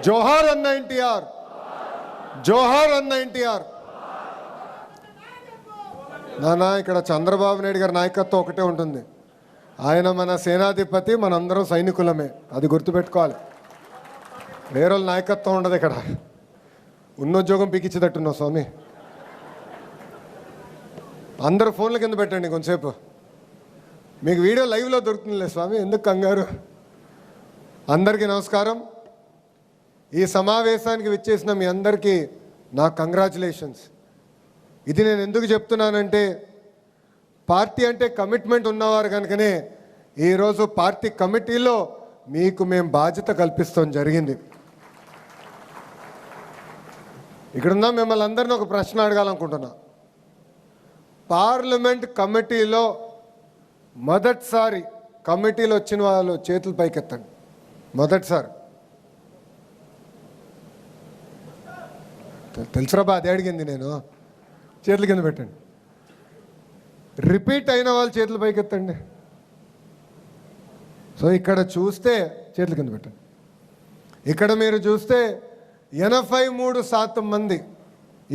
జోహార్ అన్న ఎన్టీఆర్, జోహార్ అన్న ఎన్టీఆర్. నానా ఇక్కడ చంద్రబాబు నాయుడు గారి నాయకత్వం ఒకటే ఉంటుంది. ఆయన మన సేనాధిపతి, మనందరం సైనికులమే, అది గుర్తుపెట్టుకోవాలి. వేరే నాయకత్వం ఉండదు ఇక్కడ. ఉన్నోద్యోగం పీకిచ్చేటట్టున్నావు స్వామి. అందరూ ఫోన్ల కింద పెట్టండి కొంచెంసేపు. మీకు వీడియో లైవ్లో దొరుకుతుందిలే స్వామి, ఎందుకు కంగారు. అందరికీ నమస్కారం. ఈ సమావేశానికి విచ్చేసిన మీ అందరికీ నా కంగ్రాచులేషన్స్. ఇది నేను ఎందుకు చెప్తున్నానంటే, పార్టీ అంటే కమిట్మెంట్ ఉన్నవారు కనుకనే ఈరోజు పార్టీ కమిటీలో మీకు మేము బాధ్యత కల్పిస్తాం జరిగింది. ఇక్కడున్న మిమ్మల్ని అందరినీ ఒక ప్రశ్న అడగాలనుకుంటున్నా. పార్లమెంట్ కమిటీలో మొదటిసారి కమిటీలో వచ్చిన వాళ్ళు చేతులు పైకెత్తండి. మొదటిసారి తెలుసురా బా, అదే అడిగింది నేను. చేతుల కింద పెట్టండి. రిపీట్ అయిన వాళ్ళు చేతుల పైకెత్తండి. సో ఇక్కడ చూస్తే చేతుల కింద పెట్టండి. ఇక్కడ మీరు చూస్తే 83% మంది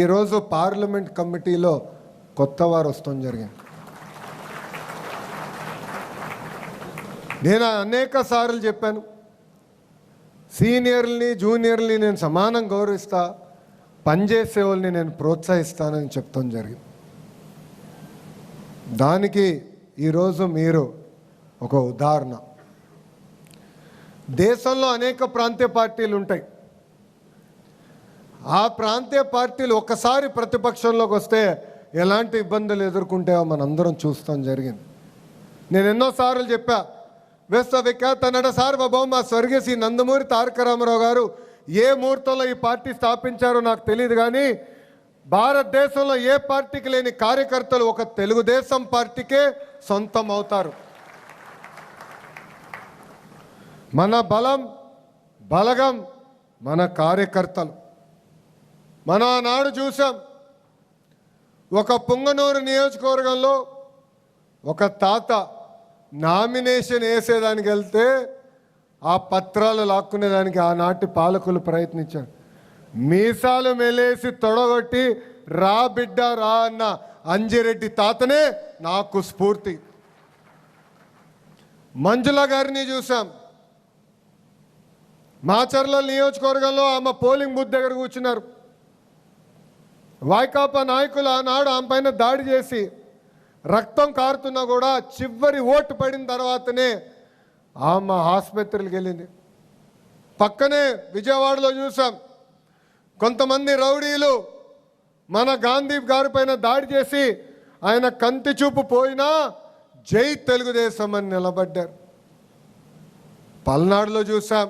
ఈరోజు పార్లమెంట్ కమిటీలో కొత్త వారు వస్తాం జరిగింది. నేను అనేక సార్లు చెప్పాను, సీనియర్ని జూనియర్ని నేను సమానం గౌరవిస్తా, పనిచేసే వాళ్ళని నేను ప్రోత్సహిస్తానని చెప్తాం జరిగింది. దానికి ఈరోజు మీరు ఒక ఉదాహరణ. దేశంలో అనేక ప్రాంతీయ పార్టీలు ఉంటాయి. ఆ ప్రాంతీయ పార్టీలు ఒక్కసారి ప్రతిపక్షంలోకి వస్తే ఎలాంటి ఇబ్బందులు ఎదుర్కొంటాయో మనందరం చూస్తాం జరిగింది. నేను ఎన్నోసార్లు చెప్పా, విశ్వవిఖ్యాత నట సార్వభౌమ స్వర్గీయ శ్రీ నందమూరి తారక రామారావు గారు ఏ ముహూర్తంలో ఈ పార్టీ స్థాపించారో నాకు తెలియదు, కానీ భారతదేశంలో ఏ పార్టీకి లేని కార్యకర్తలు ఒక తెలుగుదేశం పార్టీకే సొంతం అవుతారు. మన బలం బలగం మన కార్యకర్తలు. మనం ఆనాడు చూసాం, ఒక పుంగనూరు నియోజకవర్గంలో ఒక తాత నామినేషన్ వేసేదానికి వెళ్తే ఆ పత్రాలు లాక్కునేదానికి ఆనాటి పాలకులు ప్రయత్నించారు. మీసాలు మెలేసి తొడగొట్టి రా బిడ్డ రా అన్న అంజిరెడ్డి తాతనే నాకు స్ఫూర్తి. మంజుల గారిని చూసాం, మాచర్ల నియోజకవర్గంలో ఆమె పోలింగ్ బూత్ దగ్గర కూర్చున్నారు. వైకాపా నాయకులు ఆనాడు ఆమె పైన దాడి చేసి రక్తం కారుతున్నా కూడా చివరి ఓటు పడిన తర్వాతనే ఆమె ఆసుపత్రికి వెళ్ళింది. పక్కనే విజయవాడలో చూసాం, కొంతమంది రౌడీలు మన గాంధీ గారి పైన దాడి చేసి ఆయన కంటి చూపు పోయినా జై తెలుగుదేశం అని నిలబడ్డారు. పల్నాడులో చూసాం,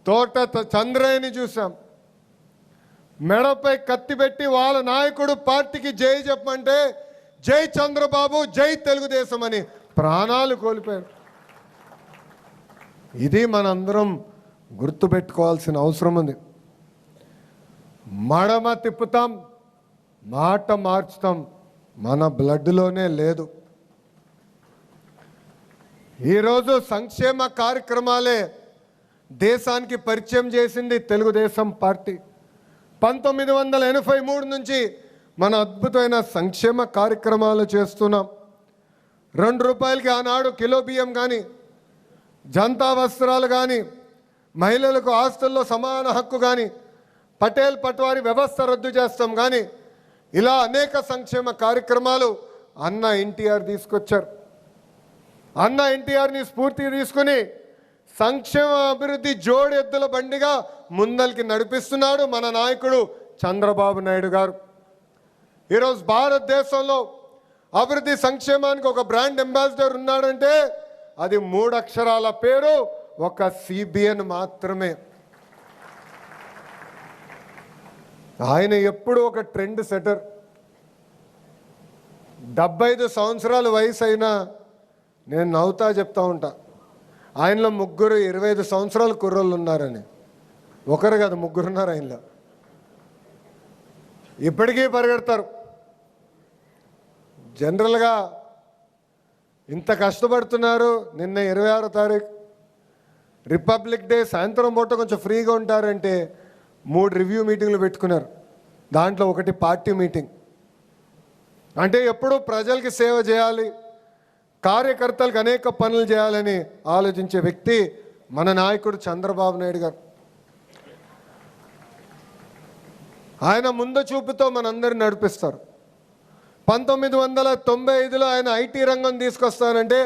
తోట చంద్రయ్యని చూసాం, మెడపై కత్తి పెట్టి వాళ్ళ నాయకుడు పార్టీకి జై చెప్పమంటే జై చంద్రబాబు జై తెలుగుదేశం అని ప్రాణాలు కోల్పోయారు. ఇది మనందరం గుర్తుపెట్టుకోవాల్సిన అవసరం ఉంది. మడమ తిప్పుతాం, మాట మార్చుతాం, మన బ్లడ్లోనే లేదు. ఈరోజు సంక్షేమ కార్యక్రమాలే దేశానికి పరిచయం చేసింది తెలుగుదేశం పార్టీ. 1983 నుంచి మన అద్భుతమైన సంక్షేమ కార్యక్రమాలు చేస్తున్నాం. 2 రూపాయలకి ఆనాడు కిలో బియ్యం కానీ, జనతా వస్త్రాలు కానీ, మహిళలకు ఆస్తుల్లో సమాన హక్కు కానీ, పటేల్ పట్వారీ వ్యవస్థ రద్దు చేస్తాం కానీ, ఇలా అనేక సంక్షేమ కార్యక్రమాలు అన్న ఎన్టీఆర్ తీసుకొచ్చారు. అన్న ఎన్టీఆర్ని స్ఫూర్తి తీసుకుని సంక్షేమ అభివృద్ధి జోడెద్దుల బండిగా ముందరికి నడిపిస్తున్నాడు మన నాయకుడు చంద్రబాబు నాయుడు గారు. ఈరోజు భారతదేశంలో అభివృద్ధి సంక్షేమానికి ఒక బ్రాండ్ అంబాసిడర్ ఉన్నాడంటే అది 3 అక్షరాల పేరు, ఒక సిబిఎన్ మాత్రమే. ఆయన ఎప్పుడు ఒక ట్రెండ్ సెటర్. 75 సంవత్సరాల వయసు అయినా నేను నవ్వుతా చెప్తా ఉంటా, ఆయనలో 25 సంవత్సరాల కుర్రోళ్ళు ఉన్నారని. ఒకరు కాదు, 3 ఉన్నారు ఆయనలో. ఇప్పటికీ పరిగెడతారు. జనరల్గా ఇంత కష్టపడుతున్నారు. నిన్న 26వ తారీఖు రిపబ్లిక్ డే సాయంత్రం పూట కొంచెం ఫ్రీగా ఉంటారంటే 3 రివ్యూ మీటింగ్లు పెట్టుకున్నారు. దాంట్లో ఒకటి పార్టీ మీటింగ్. అంటే ఎప్పుడూ ప్రజలకి సేవ చేయాలి, కార్యకర్తలకు అనేక పనులు చేయాలని ఆలోచించే వ్యక్తి మన నాయకుడు చంద్రబాబు నాయుడు గారు. ఆయన ముందు చూపుతో మనందరిని నడిపిస్తారు. 1995లో ఆయన ఐటీ రంగం తీసుకొస్తానంటే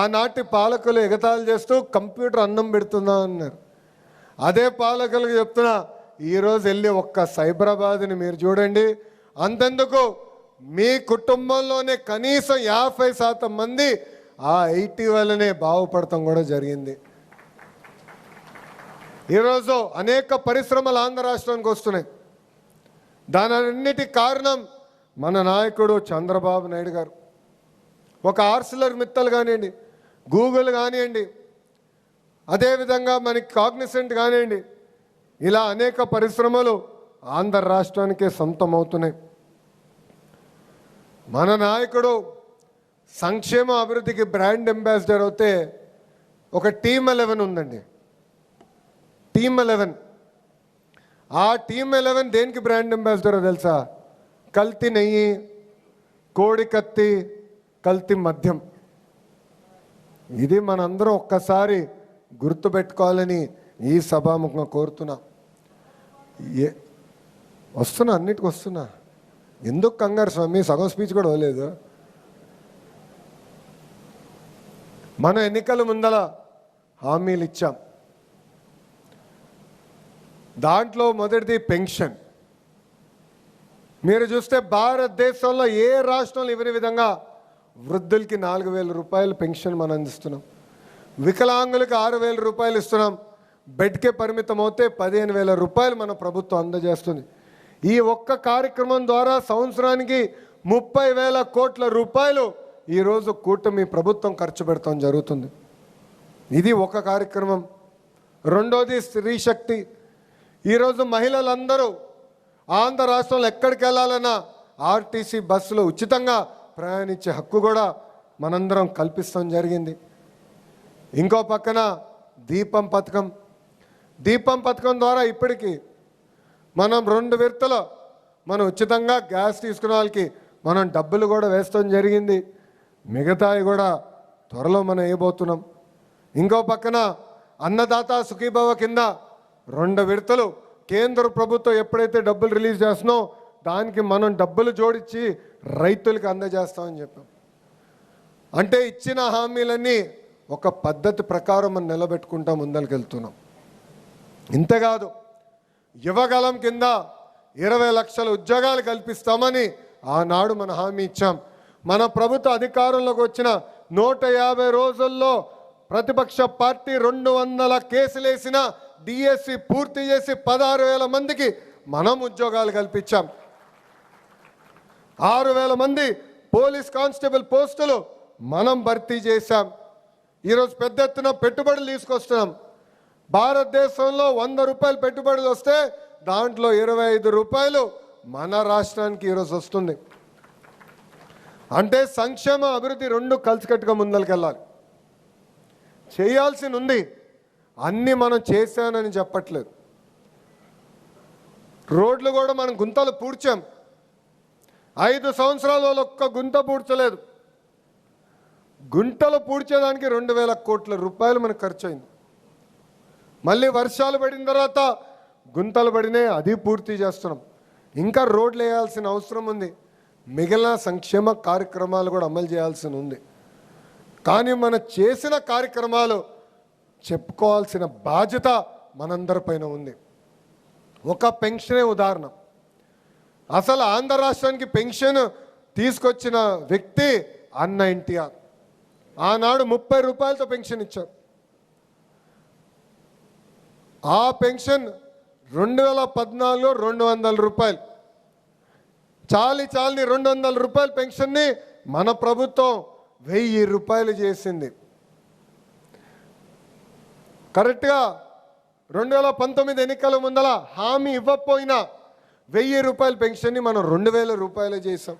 ఆనాటి పాలకులు ఎగతాళి చేస్తూ కంప్యూటర్ అన్నం పెడుతుందా అన్నారు. అదే పాలకులకు చెప్తున్నా, ఈరోజు వెళ్ళి ఒక్క సైబరాబాద్ని మీరు చూడండి. అంతెందుకు మీ కుటుంబంలోనే కనీసం 50% మంది ఆ ఐటీ వల్లనే బాగుపడటం కూడా జరిగింది. ఈరోజు అనేక పరిశ్రమలు ఆంధ్ర రాష్ట్రానికి వస్తున్నాయి. దానన్నిటికి కారణం మన నాయకుడు చంద్రబాబు నాయుడు గారు. ఒక ఆర్సిలర్ మిత్తల్ కానివ్వండి, గూగుల్ కానివ్వండి, అదేవిధంగా మనకి కాగ్నిసెంట్ కానివ్వండి, ఇలా అనేక పరిశ్రమలు ఆంధ్ర రాష్ట్రానికే సొంతం అవుతున్నాయి. మన నాయకుడు సంక్షేమ అభివృద్ధికి బ్రాండ్ అంబాసిడర్ అవుతే ఒక టీమ్ 11 ఉందండి. టీమ్ 11. ఆ టీమ్ 11 దేనికి బ్రాండ్ అంబాసిడరో తెలుసా? కల్తీ నెయ్యి, కోడి కత్తి, కల్తీ మద్యం. ఇది మనందరం ఒక్కసారి గుర్తుపెట్టుకోవాలని ఈ సభాముఖంగా కోరుతున్నా. వస్తున్నా, అన్నిటికి వస్తున్నా. ఎందుకు కంగారు స్వామి? సగం స్పీచ్ కూడా అవ్వలేదు. మన ఎన్నికల ముందల హామీలు ఇచ్చాం. దాంట్లో మొదటిది పెన్షన్. మీరు చూస్తే భారతదేశంలో ఏ రాష్ట్రంలో ఇవ్వని విధంగా వృద్ధులకి 4,000 రూపాయలు పెన్షన్ మనం అందిస్తున్నాం. వికలాంగులకి 6,000 రూపాయలు ఇస్తున్నాం. బెడ్కే పరిమితం అవుతే 15,000 రూపాయలు మన ప్రభుత్వం అందజేస్తుంది. ఈ ఒక్క కార్యక్రమం ద్వారా సంవత్సరానికి 30,000 కోట్ల రూపాయలు ఈరోజు కూటమి ప్రభుత్వం ఖర్చు పెడతాం జరుగుతుంది. ఇది ఒక కార్యక్రమం. రెండోది స్త్రీ శక్తి. ఈరోజు మహిళలందరూ ఆంధ్ర రాష్ట్రంలో ఎక్కడికి వెళ్ళాలన్నా ఆర్టీసీ బస్సులో ఉచితంగా ప్రయాణించే హక్కు కూడా మనందరం కల్పిస్తాం జరిగింది. ఇంకో పక్కన దీపం పథకం. దీపం పథకం ద్వారా ఇప్పటికీ మనం 2 విడతలు మనం ఉచితంగా గ్యాస్ తీసుకునే వాళ్ళకి మనం డబ్బులు కూడా వేస్తాం జరిగింది. మిగతాయి కూడా త్వరలో మనం వేయబోతున్నాం. ఇంకో పక్కన అన్నదాత సుఖీభవ కింద 2 విడతలు కేంద్ర ప్రభుత్వం ఎప్పుడైతే డబ్బులు రిలీజ్ చేస్తున్నో దానికి మనం డబ్బులు జోడించి రైతులకు అందజేస్తామని చెప్పాం. అంటే ఇచ్చిన హామీలన్నీ ఒక పద్ధతి ప్రకారం మనం నిలబెట్టుకుంటా ముందరికి వెళ్తున్నాం. ఇంతేకాదు, యువగలం కింద 20 లక్షల ఉద్యోగాలు కల్పిస్తామని ఆనాడు మన హామీ ఇచ్చాం. మన ప్రభుత్వ అధికారంలోకి వచ్చిన 150 రోజుల్లో ప్రతిపక్ష పార్టీ 200 కేసులేసిన డిఎస్సి పూర్తి చేసి 16,000 మందికి మనం ఉద్యోగాలు కల్పించాం. 6,000 మంది పోలీస్ కానిస్టేబుల్ పోస్టులు మనం భర్తీ చేశాం. ఈరోజు పెద్ద ఎత్తున పెట్టుబడులు తీసుకొస్తున్నాం. భారతదేశంలో 100 రూపాయలు పెట్టుబడులు వస్తే దాంట్లో 25 రూపాయలు మన రాష్ట్రానికి ఈరోజు వస్తుంది. అంటే సంక్షేమ అభివృద్ధి 2 కలిసికట్టుగా ముందరికెళ్ళాలి. చేయాల్సి ఉంది. అన్నీ మనం చేశానని చెప్పట్లేదు. రోడ్లు కూడా మనం గుంతలు పూడ్చాం. 5 సంవత్సరాల ఒక్క గుంత పూడ్చలేదు. గుంటలు పూడ్చేదానికి 2,000 కోట్ల రూపాయలు మనకు ఖర్చు అయింది. మళ్ళీ వర్షాలు పడిన తర్వాత గుంతలు పడినాయి, అది పూర్తి చేస్తున్నాం. ఇంకా రోడ్లు వేయాల్సిన అవసరం ఉంది. మిగిలిన సంక్షేమ కార్యక్రమాలు కూడా అమలు చేయాల్సి ఉంది. కానీ మనం చేసిన కార్యక్రమాలు చెప్పుకోవాల్సిన బాధ్యత మనందరిపైన ఉంది. ఒక పెన్షనే ఉదాహరణ. అసలు ఆంధ్ర రాష్ట్రానికి పెన్షన్ తీసుకొచ్చిన వ్యక్తి అన్న ఎన్టీఆర్. ఆనాడు 30 రూపాయలతో పెన్షన్ ఇచ్చారు. ఆ పెన్షన్ 2014లో 200 రూపాయలు. చాలని 200 రూపాయల పెన్షన్ని మన ప్రభుత్వం 1000 రూపాయలు చేసింది. కరెక్ట్గా 2019 ఎన్నికల ముందల హామీ ఇవ్వకపోయినా 1000 రూపాయల పెన్షన్ని మనం 2,000 రూపాయలు చేసాం.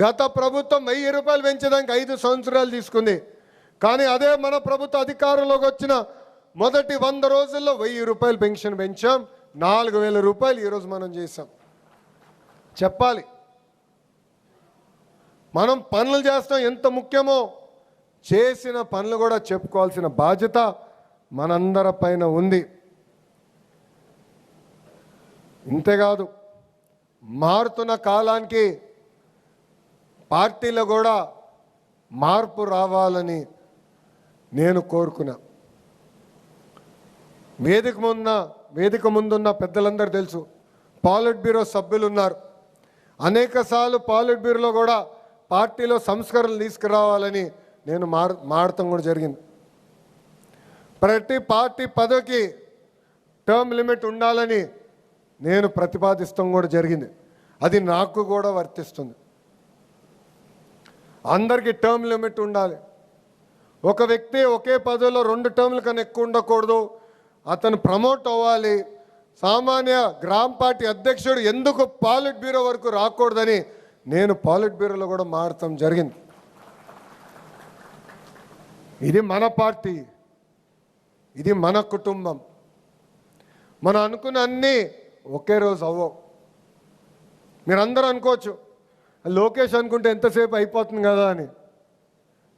గత ప్రభుత్వం 1000 రూపాయలు పెంచడానికి 5 సంవత్సరాలు తీసుకుంది. కానీ అదే మన ప్రభుత్వ అధికారంలోకి వచ్చిన మొదటి 100 రోజుల్లో 1000 రూపాయలు పెన్షన్ పెంచాం, 4000 రూపాయలు ఈరోజు మనం చేశాం. చెప్పాలి, మనం పనులు చేస్తాం ఎంత ముఖ్యమో, చేసిన పనులు కూడా చెప్పుకోవాల్సిన బాధ్యత మనందరి పైన ఉంది. ఇంతేకాదు, మారుతున్న కాలానికి పార్టీలో కూడా మార్పు రావాలని నేను కోరుకున్నా. వేదిక ముందున్న పెద్దలందరూ తెలుసు, పాలిట్ బ్యూరో సభ్యులు ఉన్నారు. అనేకసార్లు పాలిట్ బ్యూరోలో కూడా పార్టీలో సంస్కరణలు తీసుకురావాలని నేను మాడటం కూడా జరిగింది. ప్రతి పార్టీ పదవికి టర్మ్ లిమిట్ ఉండాలని నేను ప్రతిపాదిస్తాం కూడా జరిగింది. అది నాకు కూడా వర్తిస్తుంది. అందరికీ టర్మ్ లిమిట్ ఉండాలి. ఒక వ్యక్తి ఒకే పదవిలో 2 టర్మ్ల కన్నా ఎక్కువ ఉండకూడదు. అతను ప్రమోట్ అవ్వాలి. సామాన్య గ్రామ పార్టీ అధ్యక్షుడు ఎందుకు పాలిట్ బ్యూరో వరకు రాకూడదని నేను పాలిట్ బ్యూరోలో కూడా మారటం జరిగింది. ఇది మన పార్టీ, ఇది మన కుటుంబం. మనం అనుకున్న అన్నీ ఒకే రోజు అవ్వవు. మీరందరూ అనుకోవచ్చు, లోకేష్ అనుకుంటే ఎంతసేపు అయిపోతుంది కదా అని.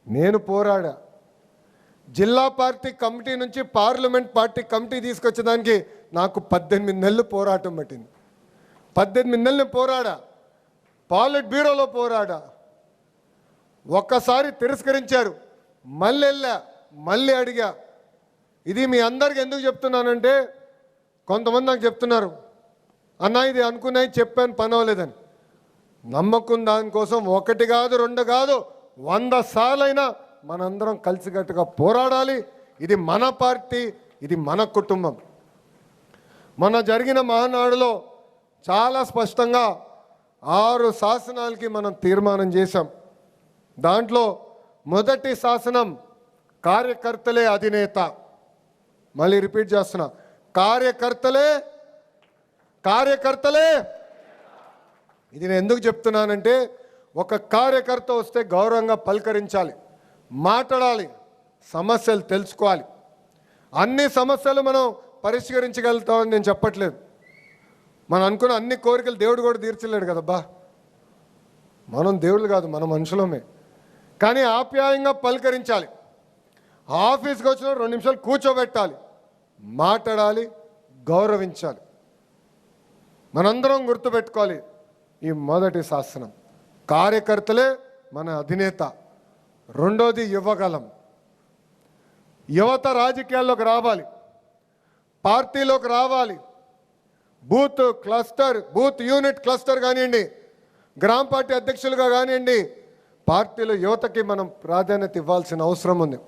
నేను పోరాడా. జిల్లా పార్టీ కమిటీ నుంచి పార్లమెంట్ పార్టీ కమిటీ తీసుకొచ్చేదానికి నాకు 18 నెలలు పోరాటం పట్టింది. 18 నెలలు పోరాడా. పాలిట్ బ్యూరోలో పోరాడా. ఒక్కసారి తిరస్కరించారు, మళ్ళీ వెళ్ళా, మళ్ళీ అడిగా. ఇది మీ అందరికి ఎందుకు చెప్తున్నానంటే, కొంతమంది నాకు చెప్తున్నారు, అన్నా ఇది అనుకున్నాయి చెప్పాను పని అవ్వలేదని. నమ్మకం దానికోసం 1 కాదు 2 కాదు 100 సార్లైనా మనందరం కలిసికట్టుగా పోరాడాలి. ఇది మన పార్టీ, ఇది మన కుటుంబం. మన జరిగిన మహానాడులో చాలా స్పష్టంగా 6 శాసనాలకి మనం తీర్మానం చేశాం. దాంట్లో మొదటి శాసనం కార్యకర్తలే అధినేత. మళ్ళీ రిపీట్ చేస్తున్నా, కార్యకర్తలే. ఇది నేను ఎందుకు చెప్తున్నానంటే, ఒక కార్యకర్త వస్తే గౌరవంగా పలకరించాలి, మాట్లాడాలి, సమస్యలు తెలుసుకోవాలి. అన్ని సమస్యలు మనం పరిష్కరించగలుగుతామని నేను చెప్పట్లేదు. మనం అనుకున్న అన్ని కోరికలు దేవుడు కూడా తీర్చలేడు కదబ్బా. మనం దేవుళ్ళు కాదు, మన మనుషులమే. కానీ ఆప్యాయంగా పలకరించాలి. ఆఫీస్కి వచ్చిన 2 నిమిషాలు కూర్చోబెట్టాలి, మాట్లాడాలి, గౌరవించాలి. మనందరం గుర్తుపెట్టుకోవాలి, ఈ మొదటి శాసనం కార్యకర్తలే మన అధినేత. రెండోది యువగలం. యువత రాజకీయాల్లోకి రావాలి, పార్టీలోకి రావాలి. బూత్ యూనిట్ క్లస్టర్ కానివ్వండి, గ్రామ పార్టీ అధ్యక్షులుగా కానివ్వండి, పార్టీలో యువతకి మనం ప్రాధాన్యత ఇవ్వాల్సిన అవసరం ఉంది.